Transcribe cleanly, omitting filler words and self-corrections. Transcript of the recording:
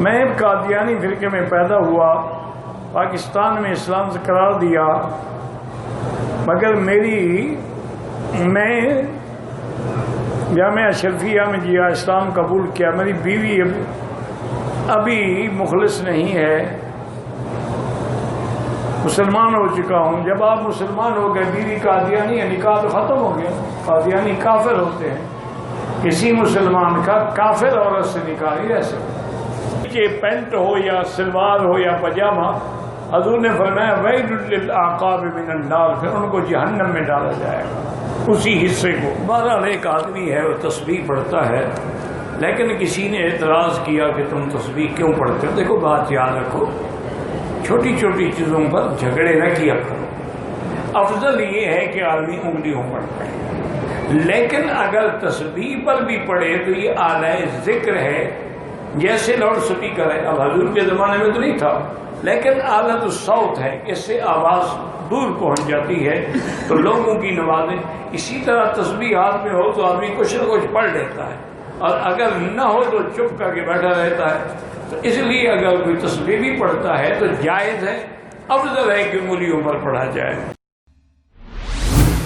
میں قادیانی فرقے میں پیدا ہوا، پاکستان میں اسلام سے قرار دیا، مگر میں جامعہ اشرفیہ میں گیا، اسلام قبول کیا۔ میری بیوی ابھی مخلص نہیں ہے، مسلمان ہو چکا ہوں۔ جب آپ مسلمان ہو گئے، بیوی قادیانی ہے، نکاح تو ختم ہو گیا۔ قادیانی کافر ہوتے ہیں، کسی مسلمان کا کافر عورت سے نکاح نہیں رہ سکتا، کہ پینٹ ہو یا سلوار ہو یا پاجامہ۔ حضور نے فرمایا ویل للعقاب من النار، پھر ان کو جہنم میں ڈالا جائے گا اسی حصے کو۔ بہرحال ایک آدمی ہے، وہ تسبیح پڑھتا ہے، لیکن کسی نے اعتراض کیا کہ تم تسبیح کیوں پڑھتے ہو؟ دیکھو بات یاد رکھو، چھوٹی چھوٹی چیزوں پر جھگڑے نہ کیا کرو۔ افضل یہ ہے کہ آدمی انگلیوں پر پڑھے، لیکن اگر تسبیح پر بھی پڑھے تو یہ اعلی ذکر ہے، جیسے لاؤڈ سپیکر ہے۔ اب حضور کے زمانے میں تو نہیں تھا، لیکن آلت الصوت ہے، اس سے آواز دور پہنچ جاتی ہے تو لوگوں کی نمازیں۔ اسی طرح تسبیح ہاتھ میں ہو تو آدمی کچھ نہ کچھ پڑھ لیتا ہے، اور اگر نہ ہو تو چپ کر کے بیٹھا رہتا ہے۔ تو اس لیے اگر کوئی تسبیح بھی پڑھتا ہے تو جائز ہے، افضل ہے کہ انگلیوں پر پڑھا جائے۔